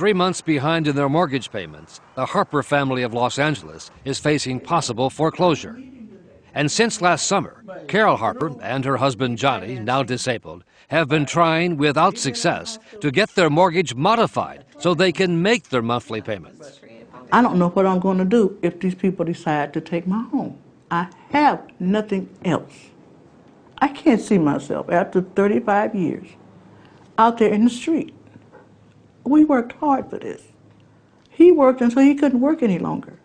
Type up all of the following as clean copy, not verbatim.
3 months behind in their mortgage payments, the Harper family of Los Angeles is facing possible foreclosure. And since last summer, Carol Harper and her husband Johnny, now disabled, have been trying without success to get their mortgage modified so they can make their monthly payments. I don't know what I'm going to do if these people decide to take my home. I have nothing else. I can't see myself after 35 years out there in the street. We worked hard for this. He worked until he couldn't work any longer.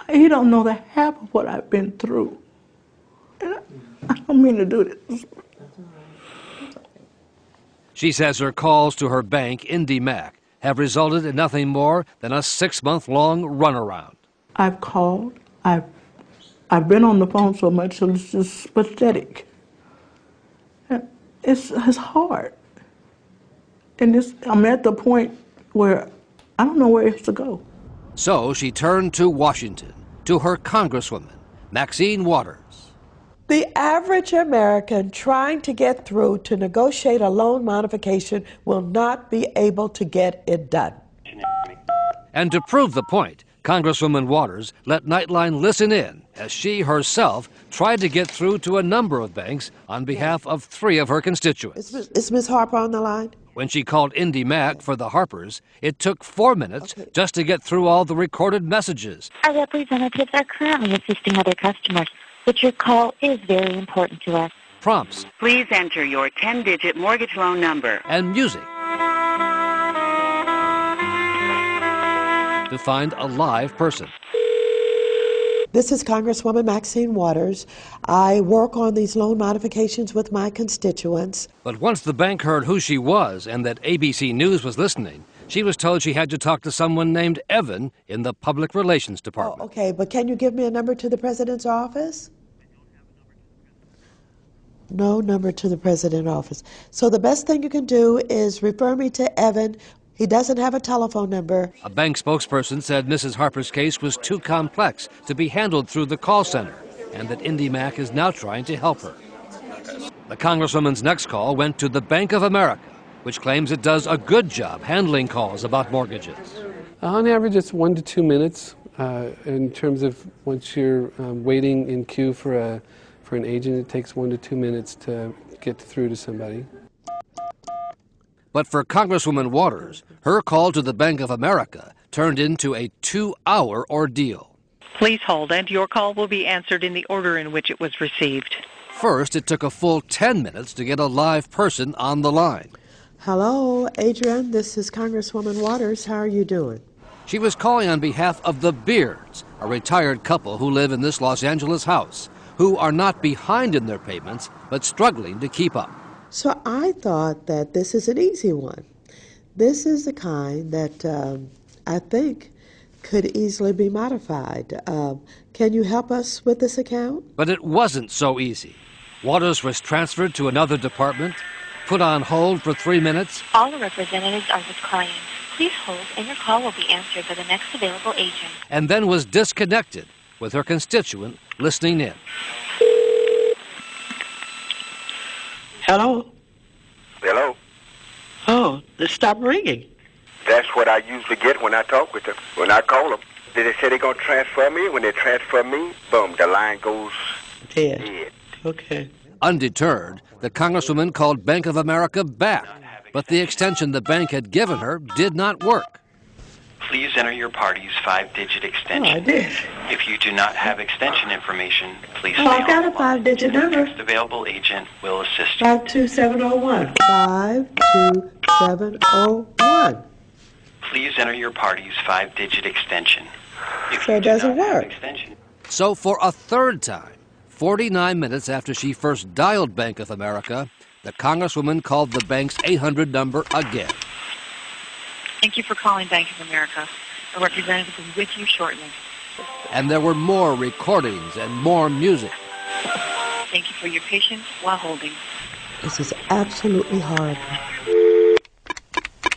He don't know the half of what I've been through. And I don't mean to do this. She says her calls to her bank, IndyMac, have resulted in nothing more than a 6-month-long runaround. I've called. I've been on the phone so much, so it's just pathetic. It's hard. And I'm at the point where I don't know where else to go. So she turned to Washington, to her Congresswoman, Maxine Waters. The average American trying to get through to negotiate a loan modification will not be able to get it done. And to prove the point, Congresswoman Waters let Nightline listen in as she herself tried to get through to a number of banks on behalf of 3 of her constituents. Is Ms. Harper on the line? When she called IndyMac for the Harpers, it took 4 minutes just to get through all the recorded messages. Our representatives are currently assisting other customers, but your call is very important to us. Prompts. Please enter your 10-digit mortgage loan number. And music. To find a live person. This is Congresswoman Maxine Waters. I work on these loan modifications with my constituents. But once the bank heard who she was and that ABC News was listening, she was told she had to talk to someone named Evan in the Public Relations Department. Oh, okay, but can you give me a number to the President's office? No number to the President's office. So the best thing you can do is refer me to Evan. He doesn't have a telephone number. A bank spokesperson said Mrs. Harper's case was too complex to be handled through the call center, and that IndyMac is now trying to help her. The Congresswoman's next call went to the Bank of America, which claims it does a good job handling calls about mortgages. On average, it's 1 to 2 minutes in terms of once you're waiting in queue for an agent. It takes 1 to 2 minutes to get through to somebody. But for Congresswoman Waters, her call to the Bank of America turned into a 2-hour ordeal. Please hold, and your call will be answered in the order in which it was received. First, it took a full 10 minutes to get a live person on the line. Hello, Adrian. This is Congresswoman Waters. How are you doing? She was calling on behalf of the Beards, a retired couple who live in this Los Angeles house, who are not behind in their payments, but struggling to keep up. So I thought that this is an easy one. This is the kind that I think could easily be modified. Can you help us with this account? But it wasn't so easy. Waters was transferred to another department, put on hold for 3 minutes. All the representatives are with clients. Please hold, and your call will be answered by the next available agent. And then was disconnected with her constituent listening in. Hello? Hello? Oh, stop ringing. That's what I usually get when I talk with them. When I call them, they say they're going to transfer me. When they transfer me, boom, the line goes dead. Okay. Undeterred, the Congresswoman called Bank of America back, but the extension the bank had given her did not work. Please enter your party's 5-digit extension. Oh, I did. If you do not have extension information, please stay I've got on a the line. 5-digit number. The next available agent will assist you. 52701. 52701. Please enter your party's 5-digit extension. If So you it do doesn't not have work. extension, So for a third time, 49 minutes after she first dialed Bank of America, the Congresswoman called the bank's 800 number again. Thank you for calling Bank of America. A representative is with you shortly. And there were more recordings and more music. Thank you for your patience while holding. This is absolutely horrible.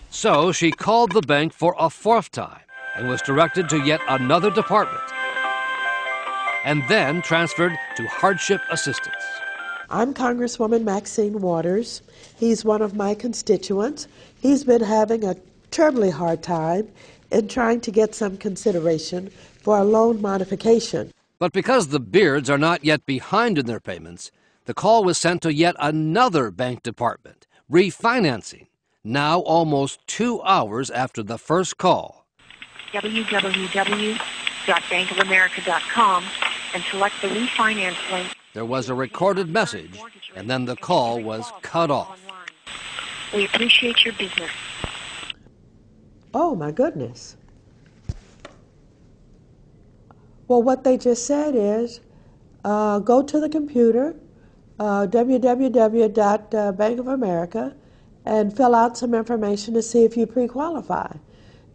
So she called the bank for a 4th time and was directed to yet another department, and then transferred to hardship assistance. I'm Congresswoman Maxine Waters. He's one of my constituents. He's been having a terribly hard time in trying to get some consideration for a loan modification. But because the Beards are not yet behind in their payments, the call was sent to yet another bank department, refinancing, now almost 2 hours after the first call. www.bankofamerica.com and select the refinance link. There was a recorded message, and then the call was cut off. We appreciate your business. Oh, my goodness. Well, what they just said is, go to the computer, www.Bank of America, and fill out some information to see if you pre-qualify.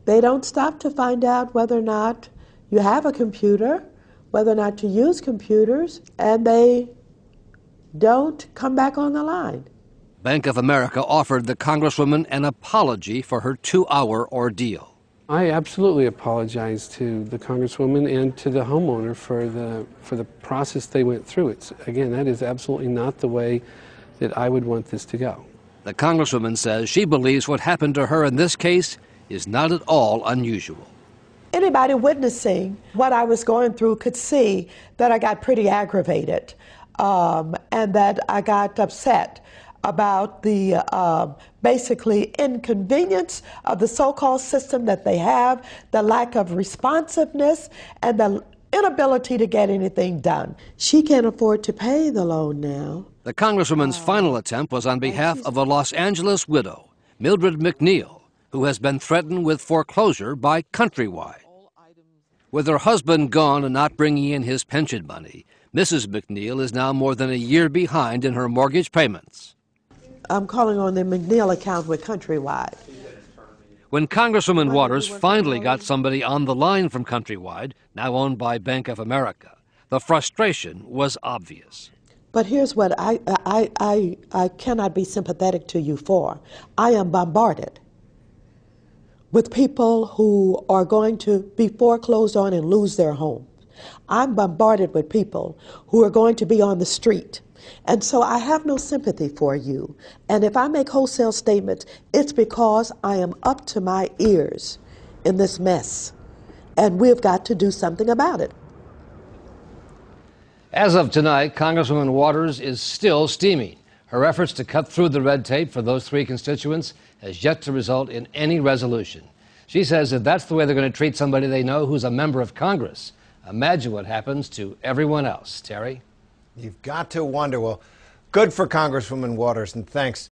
They don't stop to find out whether or not you have a computer, whether or not you use computers, and they don't come back on the line. Bank of America offered the Congresswoman an apology for her 2-hour ordeal. I absolutely apologize to the Congresswoman and to the homeowner for the process they went through. Again, that is absolutely not the way that I would want this to go. The Congresswoman says she believes what happened to her in this case is not at all unusual. Anybody witnessing what I was going through could see that I got pretty aggravated and that I got upset about the basically inconvenience of the so-called system that they have, the lack of responsiveness, and the inability to get anything done. She can't afford to pay the loan now. The Congresswoman's final attempt was on behalf of a Los Angeles widow, Mildred McNeil, who has been threatened with foreclosure by Countrywide. With her husband gone and not bringing in his pension money, Mrs. McNeil is now more than a year behind in her mortgage payments. I'm calling on the McNeil account with Countrywide. When Congresswoman Waters finally got somebody on the line from Countrywide, now owned by Bank of America, the frustration was obvious. But here's what I cannot be sympathetic to you for. I am bombarded with people who are going to be foreclosed on and lose their home. I'm bombarded with people who are going to be on the street. And so I have no sympathy for you. And if I make wholesale statements, it's because I am up to my ears in this mess. And we've got to do something about it. As of tonight, Congresswoman Waters is still steaming. Her efforts to cut through the red tape for those three constituents has yet to result in any resolution. She says if that's the way they're going to treat somebody they know who's a member of Congress, imagine what happens to everyone else. Terry? You've got to wonder. Well, good for Congresswoman Waters, and thanks.